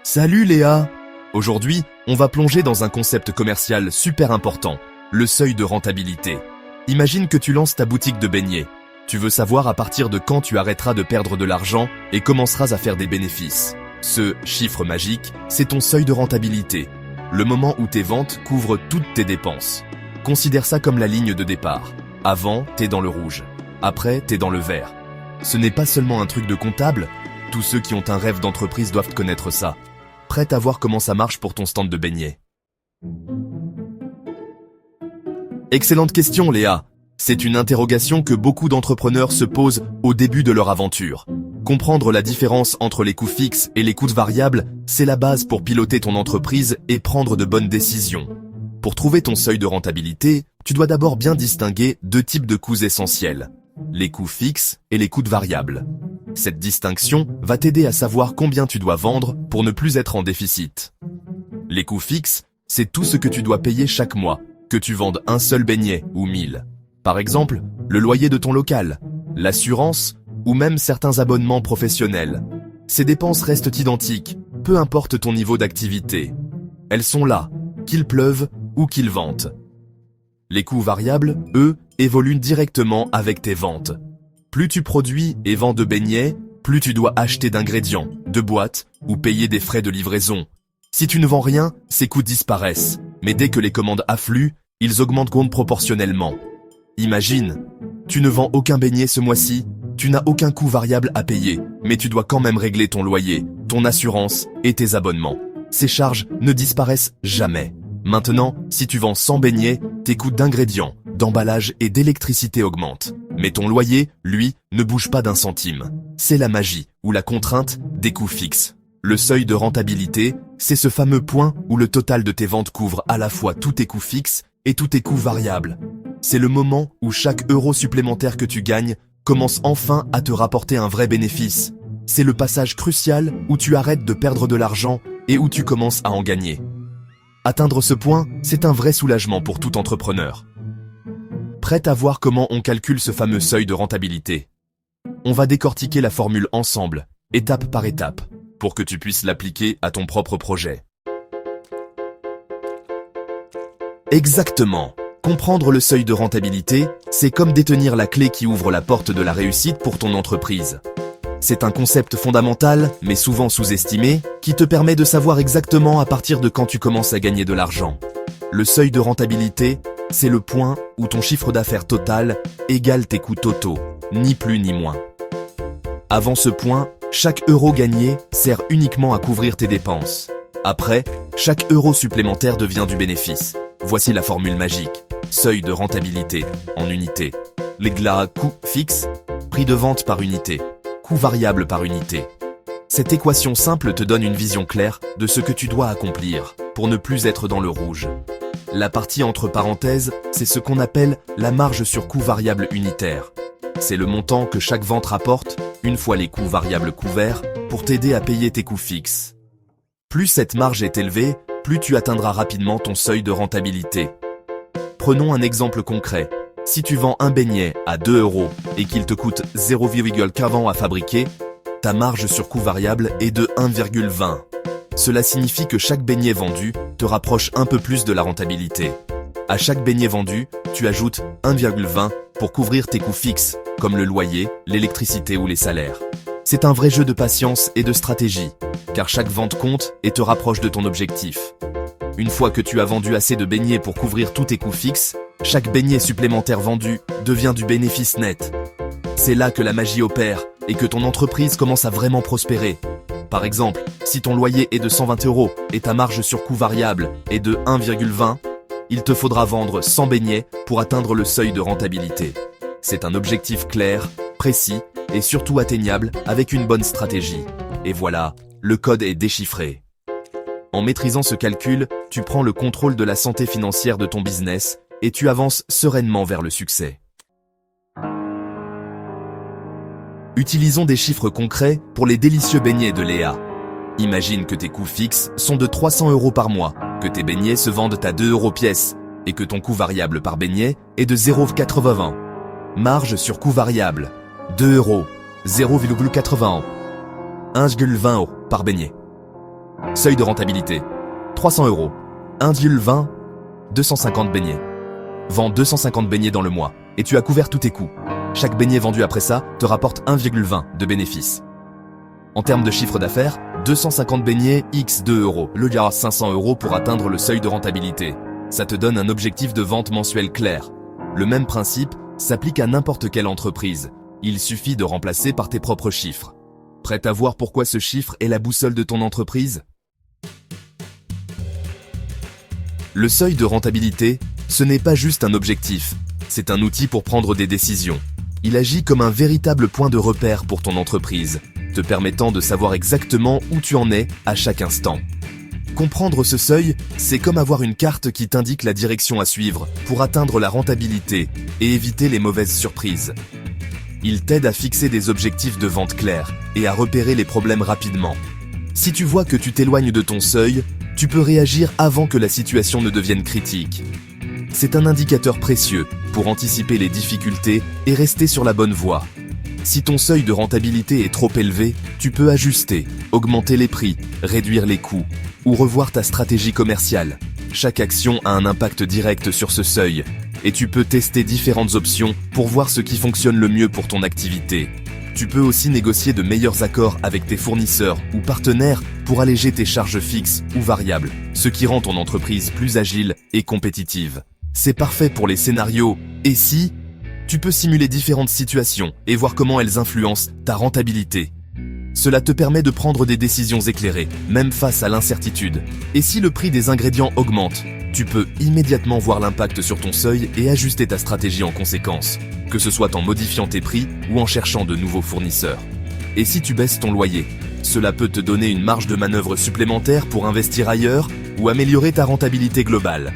Salut Léa! Aujourd'hui, on va plonger dans un concept commercial super important, le seuil de rentabilité. Imagine que tu lances ta boutique de beignets. Tu veux savoir à partir de quand tu arrêteras de perdre de l'argent et commenceras à faire des bénéfices. Ce chiffre magique, c'est ton seuil de rentabilité, le moment où tes ventes couvrent toutes tes dépenses. Considère ça comme la ligne de départ. Avant, t'es dans le rouge. Après, t'es dans le vert. Ce n'est pas seulement un truc de comptable, tous ceux qui ont un rêve d'entreprise doivent connaître ça. Prête à voir comment ça marche pour ton stand de beignets? Excellente question, Léa. C'est une interrogation que beaucoup d'entrepreneurs se posent au début de leur aventure. Comprendre la différence entre les coûts fixes et les coûts variables, c'est la base pour piloter ton entreprise et prendre de bonnes décisions. Pour trouver ton seuil de rentabilité, tu dois d'abord bien distinguer deux types de coûts essentiels, les coûts fixes et les coûts variables. Cette distinction va t'aider à savoir combien tu dois vendre pour ne plus être en déficit. Les coûts fixes, c'est tout ce que tu dois payer chaque mois, que tu vendes un seul beignet ou 1000. Par exemple, le loyer de ton local, l'assurance ou même certains abonnements professionnels. Ces dépenses restent identiques, peu importe ton niveau d'activité. Elles sont là, qu'il pleuve ou qu'il vente. Les coûts variables, eux, évoluent directement avec tes ventes. Plus tu produis et vends de beignets, plus tu dois acheter d'ingrédients, de boîtes ou payer des frais de livraison. Si tu ne vends rien, ces coûts disparaissent. Mais dès que les commandes affluent, ils augmentent proportionnellement. Imagine, tu ne vends aucun beignet ce mois-ci, tu n'as aucun coût variable à payer, mais tu dois quand même régler ton loyer, ton assurance et tes abonnements. Ces charges ne disparaissent jamais. Maintenant, si tu vends 100 beignets, tes coûts d'ingrédients, d'emballage et d'électricité augmentent. Mais ton loyer, lui, ne bouge pas d'un centime. C'est la magie, ou la contrainte, des coûts fixes. Le seuil de rentabilité, c'est ce fameux point où le total de tes ventes couvre à la fois tous tes coûts fixes et tous tes coûts variables. C'est le moment où chaque euro supplémentaire que tu gagnes commence enfin à te rapporter un vrai bénéfice. C'est le passage crucial où tu arrêtes de perdre de l'argent et où tu commences à en gagner. Atteindre ce point, c'est un vrai soulagement pour tout entrepreneur. Prête à voir comment on calcule ce fameux seuil de rentabilité? On va décortiquer la formule ensemble, étape par étape, pour que tu puisses l'appliquer à ton propre projet. Exactement. Comprendre le seuil de rentabilité, c'est comme détenir la clé qui ouvre la porte de la réussite pour ton entreprise. C'est un concept fondamental, mais souvent sous-estimé, qui te permet de savoir exactement à partir de quand tu commences à gagner de l'argent. Le seuil de rentabilité, c'est le point où ton chiffre d'affaires total égale tes coûts totaux, ni plus ni moins. Avant ce point, chaque euro gagné sert uniquement à couvrir tes dépenses. Après, chaque euro supplémentaire devient du bénéfice. Voici la formule magique. Seuil de rentabilité en unités. L'égla coût fixe, prix de vente par unité, coût variable par unité. Cette équation simple te donne une vision claire de ce que tu dois accomplir pour ne plus être dans le rouge. La partie entre parenthèses, c'est ce qu'on appelle la marge sur coût variable unitaire. C'est le montant que chaque vente rapporte, une fois les coûts variables couverts, pour t'aider à payer tes coûts fixes. Plus cette marge est élevée, plus tu atteindras rapidement ton seuil de rentabilité. Prenons un exemple concret. Si tu vends un beignet à 2 € et qu'il te coûte 0,40 à fabriquer, ta marge sur coût variable est de 1,20. Cela signifie que chaque beignet vendu te rapproche un peu plus de la rentabilité. À chaque beignet vendu, tu ajoutes 1,20 pour couvrir tes coûts fixes, comme le loyer, l'électricité ou les salaires. C'est un vrai jeu de patience et de stratégie, car chaque vente compte et te rapproche de ton objectif. Une fois que tu as vendu assez de beignets pour couvrir tous tes coûts fixes, chaque beignet supplémentaire vendu devient du bénéfice net. C'est là que la magie opère et que ton entreprise commence à vraiment prospérer. Par exemple, si ton loyer est de 120 € et ta marge sur coût variable est de 1,20, il te faudra vendre 100 beignets pour atteindre le seuil de rentabilité. C'est un objectif clair, précis et surtout atteignable avec une bonne stratégie. Et voilà, le code est déchiffré. En maîtrisant ce calcul, tu prends le contrôle de la santé financière de ton business et tu avances sereinement vers le succès. Utilisons des chiffres concrets pour les délicieux beignets de Léa. Imagine que tes coûts fixes sont de 300 € par mois, que tes beignets se vendent à 2 € pièce et que ton coût variable par beignet est de 0,80. Marge sur coût variable, 2 €, 0,80. 1,20 € par beignet. Seuil de rentabilité. 300 €. 1,20, 250 beignets. Vends 250 beignets dans le mois et tu as couvert tous tes coûts. Chaque beignet vendu après ça te rapporte 1,20 de bénéfice. En termes de chiffre d'affaires, 250 beignets x 2 €. Le gars a 500 € pour atteindre le seuil de rentabilité. Ça te donne un objectif de vente mensuel clair. Le même principe s'applique à n'importe quelle entreprise. Il suffit de remplacer par tes propres chiffres. Prêt à voir pourquoi ce chiffre est la boussole de ton entreprise? Le seuil de rentabilité, ce n'est pas juste un objectif, c'est un outil pour prendre des décisions. Il agit comme un véritable point de repère pour ton entreprise, te permettant de savoir exactement où tu en es à chaque instant. Comprendre ce seuil, c'est comme avoir une carte qui t'indique la direction à suivre pour atteindre la rentabilité et éviter les mauvaises surprises. Il t'aide à fixer des objectifs de vente clairs et à repérer les problèmes rapidement. Si tu vois que tu t'éloignes de ton seuil, tu peux réagir avant que la situation ne devienne critique. C'est un indicateur précieux pour anticiper les difficultés et rester sur la bonne voie. Si ton seuil de rentabilité est trop élevé, tu peux ajuster, augmenter les prix, réduire les coûts ou revoir ta stratégie commerciale. Chaque action a un impact direct sur ce seuil et tu peux tester différentes options pour voir ce qui fonctionne le mieux pour ton activité. Tu peux aussi négocier de meilleurs accords avec tes fournisseurs ou partenaires pour alléger tes charges fixes ou variables, ce qui rend ton entreprise plus agile et compétitive. C'est parfait pour les scénarios « et si ?» Tu peux simuler différentes situations et voir comment elles influencent ta rentabilité. Cela te permet de prendre des décisions éclairées, même face à l'incertitude. Et si le prix des ingrédients augmente, tu peux immédiatement voir l'impact sur ton seuil et ajuster ta stratégie en conséquence, que ce soit en modifiant tes prix ou en cherchant de nouveaux fournisseurs. Et si tu baisses ton loyer, cela peut te donner une marge de manœuvre supplémentaire pour investir ailleurs ou améliorer ta rentabilité globale.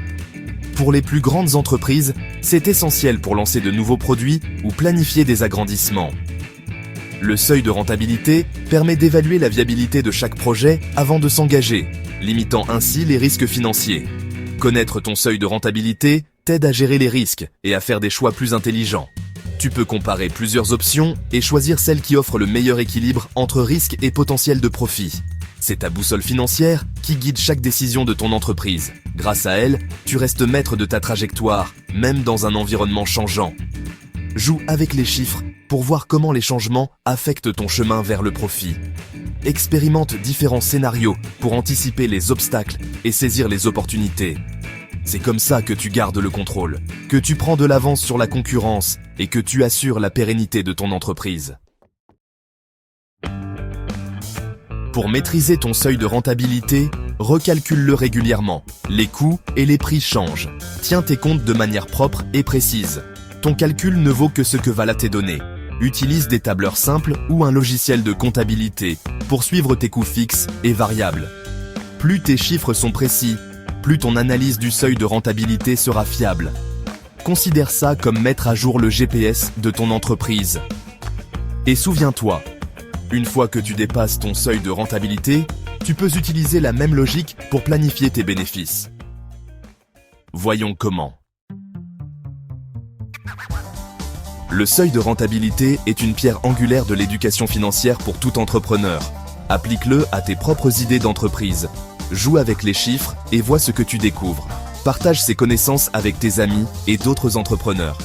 Pour les plus grandes entreprises, c'est essentiel pour lancer de nouveaux produits ou planifier des agrandissements. Le seuil de rentabilité permet d'évaluer la viabilité de chaque projet avant de s'engager, limitant ainsi les risques financiers. Connaître ton seuil de rentabilité t'aide à gérer les risques et à faire des choix plus intelligents. Tu peux comparer plusieurs options et choisir celle qui offre le meilleur équilibre entre risque et potentiel de profit. C'est ta boussole financière qui guide chaque décision de ton entreprise. Grâce à elle, tu restes maître de ta trajectoire, même dans un environnement changeant. Joue avec les chiffres pour voir comment les changements affectent ton chemin vers le profit. Expérimente différents scénarios pour anticiper les obstacles et saisir les opportunités. C'est comme ça que tu gardes le contrôle, que tu prends de l'avance sur la concurrence et que tu assures la pérennité de ton entreprise. Pour maîtriser ton seuil de rentabilité, recalcule-le régulièrement. Les coûts et les prix changent. Tiens tes comptes de manière propre et précise. Ton calcul ne vaut que ce que valent tes données. Utilise des tableurs simples ou un logiciel de comptabilité pour suivre tes coûts fixes et variables. Plus tes chiffres sont précis, plus ton analyse du seuil de rentabilité sera fiable. Considère ça comme mettre à jour le GPS de ton entreprise. Et souviens-toi, une fois que tu dépasses ton seuil de rentabilité, tu peux utiliser la même logique pour planifier tes bénéfices. Voyons comment. Le seuil de rentabilité est une pierre angulaire de l'éducation financière pour tout entrepreneur. Applique-le à tes propres idées d'entreprise. Joue avec les chiffres et vois ce que tu découvres. Partage ces connaissances avec tes amis et d'autres entrepreneurs.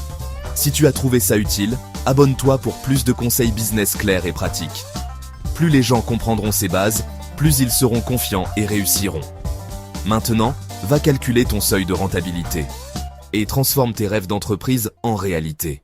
Si tu as trouvé ça utile, abonne-toi pour plus de conseils business clairs et pratiques. Plus les gens comprendront ces bases, plus ils seront confiants et réussiront. Maintenant, va calculer ton seuil de rentabilité et transforme tes rêves d'entreprise en réalité.